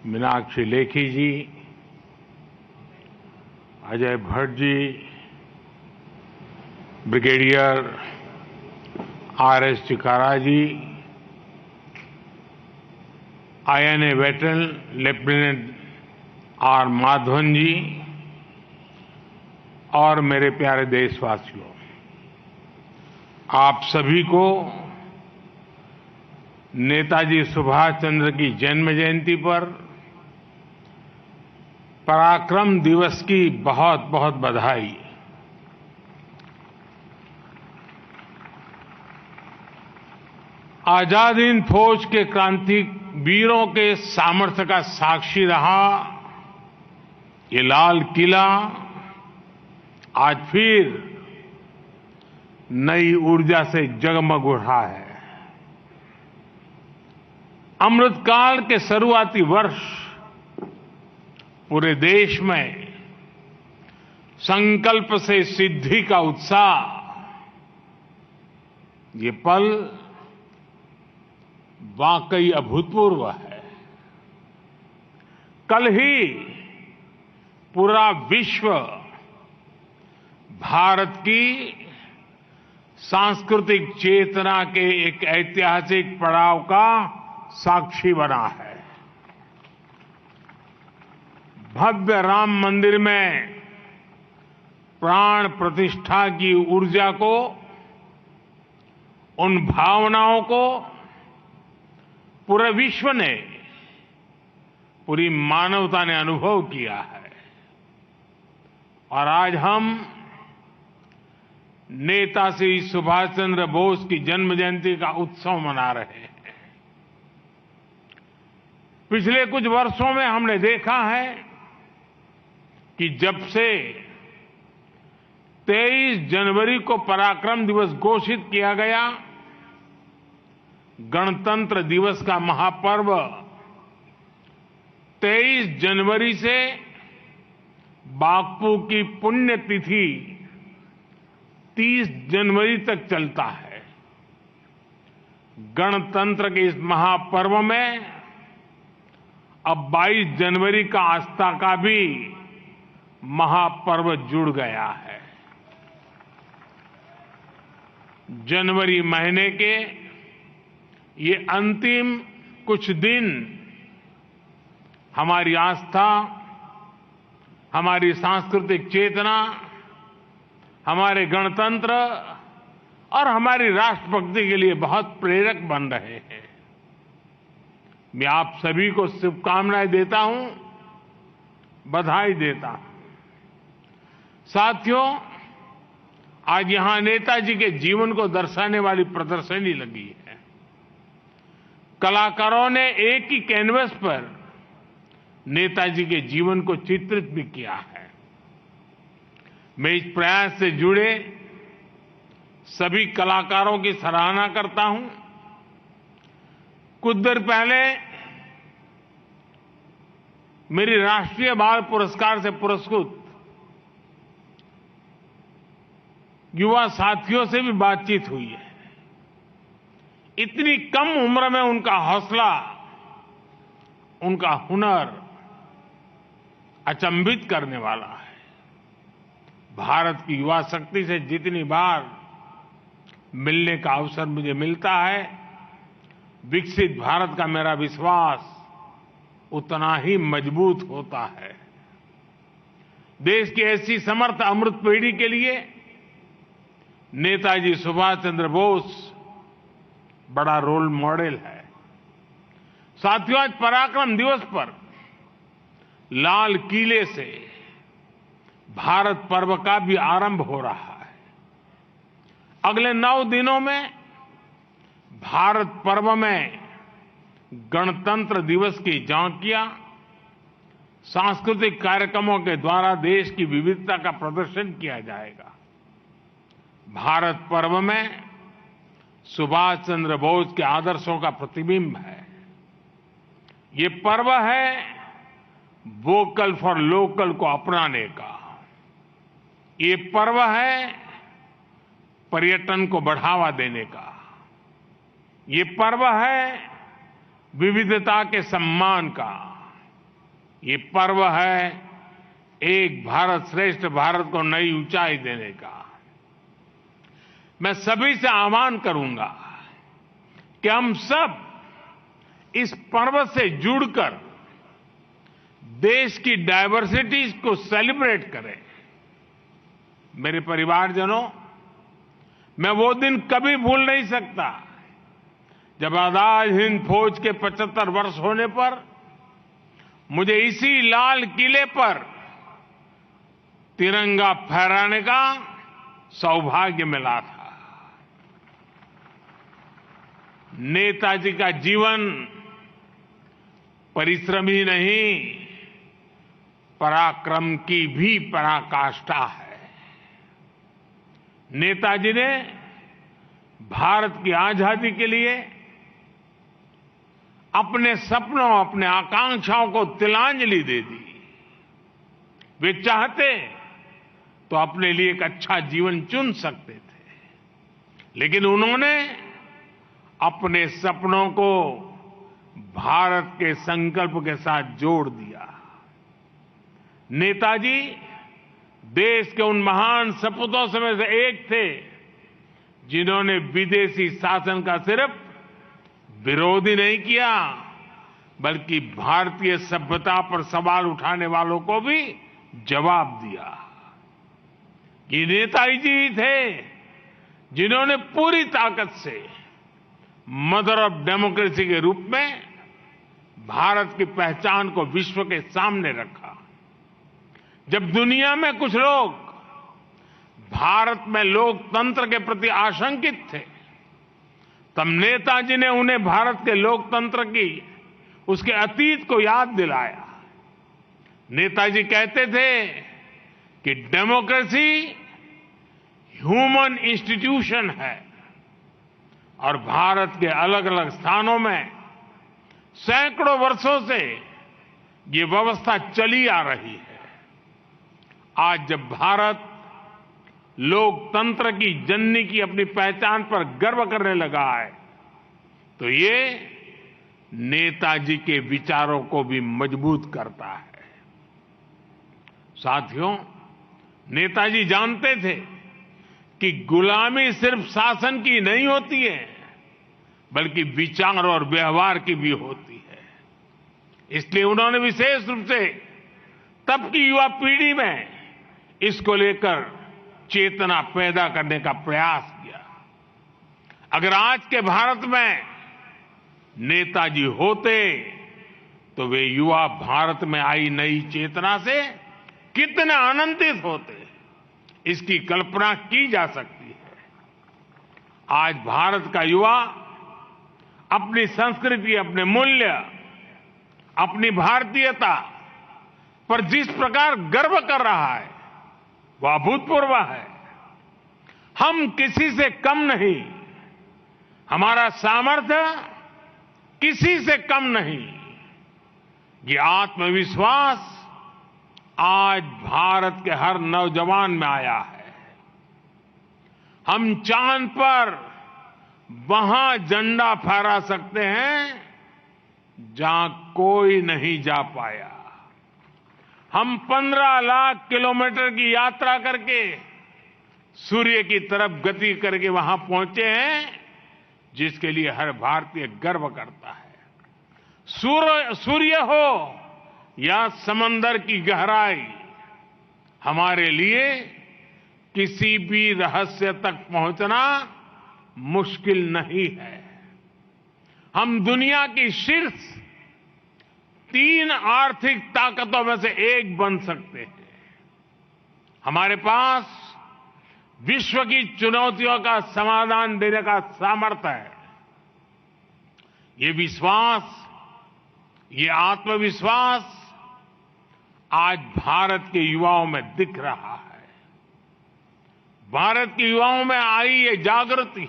Meenakshi Lekhi ji, Ajay Bhatt ji, brigadier R S. Chikara ji, INA veteran lieutenant R. Madhavan ji और मेरे प्यारे देशवासियों, आप सभी को नेताजी सुभाष चंद्र की जन्म जयंती पर पराक्रम दिवस की बहुत बहुत बधाई। आजाद हिंद फौज के क्रांतिवीरों के सामर्थ्य का साक्षी रहा ये लाल किला आज फिर नई ऊर्जा से जगमग उठा है। अमृतकाल के शुरुआती वर्ष पूरे देश में संकल्प से सिद्धि का उत्साह, ये पल वाकई अभूतपूर्व है। कल ही पूरा विश्व भारत की सांस्कृतिक चेतना के एक ऐतिहासिक पड़ाव का साक्षी बना है। भव्य राम मंदिर में प्राण प्रतिष्ठा की ऊर्जा को, उन भावनाओं को पूरे विश्व ने, पूरी मानवता ने अनुभव किया है। और आज हम नेताजी सुभाष चंद्र बोस की जन्म जयंती का उत्सव मना रहे हैं। पिछले कुछ वर्षों में हमने देखा है कि जब से 23 जनवरी को पराक्रम दिवस घोषित किया गया, गणतंत्र दिवस का महापर्व 23 जनवरी से बापू की पुण्यतिथि 30 जनवरी तक चलता है। गणतंत्र के इस महापर्व में अब 22 जनवरी का आस्था का भी महापर्व जुड़ गया है। जनवरी महीने के ये अंतिम कुछ दिन हमारी आस्था, हमारी सांस्कृतिक चेतना, हमारे गणतंत्र और हमारी राष्ट्रभक्ति के लिए बहुत प्रेरक बन रहे हैं। मैं आप सभी को शुभकामनाएं देता हूं, बधाई देता हूं। साथियों, आज यहां नेताजी के जीवन को दर्शाने वाली प्रदर्शनी लगी है। कलाकारों ने एक ही कैनवस पर नेताजी के जीवन को चित्रित भी किया है। मैं इस प्रयास से जुड़े सभी कलाकारों की सराहना करता हूं। कुछ देर पहले मेरी राष्ट्रीय बाल पुरस्कार से पुरस्कृत युवा साथियों से भी बातचीत हुई है। इतनी कम उम्र में उनका हौसला, उनका हुनर अचंभित करने वाला है। भारत की युवा शक्ति से जितनी बार मिलने का अवसर मुझे मिलता है, विकसित भारत का मेरा विश्वास उतना ही मजबूत होता है। देश की ऐसी समर्थ अमृत पीढ़ी के लिए नेताजी सुभाष चंद्र बोस बड़ा रोल मॉडल है। साथियों, आज पराक्रम दिवस पर लाल किले से भारत पर्व का भी आरंभ हो रहा है। अगले 9 दिनों में भारत पर्व में गणतंत्र दिवस की झांकियां, सांस्कृतिक कार्यक्रमों के द्वारा देश की विविधता का प्रदर्शन किया जाएगा। भारत पर्व में सुभाष चंद्र बोस के आदर्शों का प्रतिबिंब है। ये पर्व है वोकल फॉर लोकल को अपनाने का। ये पर्व है पर्यटन को बढ़ावा देने का। ये पर्व है विविधता के सम्मान का। ये पर्व है एक भारत श्रेष्ठ भारत को नई ऊंचाई देने का। मैं सभी से आह्वान करूंगा कि हम सब इस पर्व से जुड़कर देश की डायवर्सिटीज को सेलिब्रेट करें। मेरे परिवारजनों, मैं वो दिन कभी भूल नहीं सकता जब आजाद हिंद फौज के 75 वर्ष होने पर मुझे इसी लाल किले पर तिरंगा फहराने का सौभाग्य मिला था। नेताजी का जीवन परिश्रम ही नहीं, पराक्रम की भी पराकाष्ठा है। नेताजी ने भारत की आजादी के लिए अपने सपनों, अपने आकांक्षाओं को तिलांजलि दे दी। वे चाहते तो अपने लिए एक अच्छा जीवन चुन सकते थे, लेकिन उन्होंने अपने सपनों को भारत के संकल्प के साथ जोड़ दिया। नेताजी देश के उन महान सपूतों में से एक थे जिन्होंने विदेशी शासन का सिर्फ विरोध ही नहीं किया, बल्कि भारतीय सभ्यता पर सवाल उठाने वालों को भी जवाब दिया। ये नेताजी थे जिन्होंने पूरी ताकत से मदर ऑफ डेमोक्रेसी के रूप में भारत की पहचान को विश्व के सामने रखा। जब दुनिया में कुछ लोग भारत में लोकतंत्र के प्रति आशंकित थे, तब नेताजी ने उन्हें भारत के लोकतंत्र की उसके अतीत को याद दिलाया। नेताजी कहते थे कि डेमोक्रेसी ह्यूमन इंस्टीट्यूशन है और भारत के अलग अलग स्थानों में सैकड़ों वर्षों से ये व्यवस्था चली आ रही है। आज जब भारत लोकतंत्र की जननी की अपनी पहचान पर गर्व करने लगा है, तो ये नेताजी के विचारों को भी मजबूत करता है। साथियों, नेताजी जानते थे कि गुलामी सिर्फ शासन की नहीं होती है, बल्कि विचार और व्यवहार की भी होती है। इसलिए उन्होंने विशेष रूप से तब की युवा पीढ़ी में इसको लेकर चेतना पैदा करने का प्रयास किया। अगर आज के भारत में नेताजी होते तो वे युवा भारत में आई नई चेतना से कितने आनंदित होते, इसकी कल्पना की जा सकती है। आज भारत का युवा अपनी संस्कृति, अपने मूल्य, अपनी भारतीयता पर जिस प्रकार गर्व कर रहा है वह अभूतपूर्व है। हम किसी से कम नहीं, हमारा सामर्थ्य किसी से कम नहीं। ये आत्मविश्वास आज भारत के हर नौजवान में आया है। हम चांद पर वहां झंडा फहरा सकते हैं जहां कोई नहीं जा पाया। हम 15 लाख किलोमीटर की यात्रा करके सूर्य की तरफ गति करके वहां पहुंचे हैं, जिसके लिए हर भारतीय गर्व करता है। सूर्य हो या समंदर की गहराई, हमारे लिए किसी भी रहस्य तक पहुंचना मुश्किल नहीं है। हम दुनिया की शीर्ष 3 आर्थिक ताकतों में से एक बन सकते हैं। हमारे पास विश्व की चुनौतियों का समाधान देने का सामर्थ्य है। ये विश्वास, ये आत्मविश्वास आज भारत के युवाओं में दिख रहा है। भारत के युवाओं में आई ये जागृति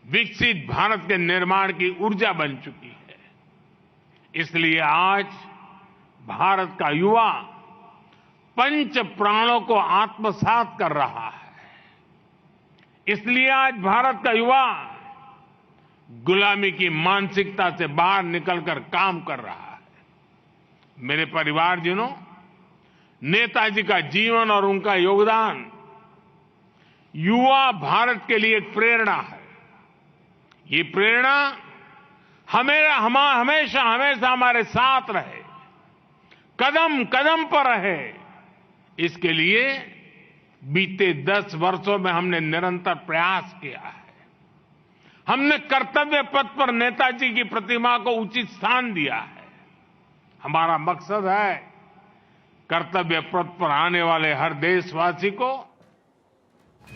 विकसित भारत के निर्माण की ऊर्जा बन चुकी है। इसलिए आज भारत का युवा पंच प्राणों को आत्मसात कर रहा है। इसलिए आज भारत का युवा गुलामी की मानसिकता से बाहर निकलकर काम कर रहा है। मेरे परिवारजनों, नेताजी का जीवन और उनका योगदान युवा भारत के लिए एक प्रेरणा है। ये प्रेरणा हमेशा हमेशा हमारे साथ रहे, कदम कदम पर रहे। इसके लिए बीते 10 वर्षों में हमने निरंतर प्रयास किया है। हमने कर्तव्य पथ पर नेताजी की प्रतिमा को उचित स्थान दिया है। हमारा मकसद है कर्तव्य पथ पर आने वाले हर देशवासी को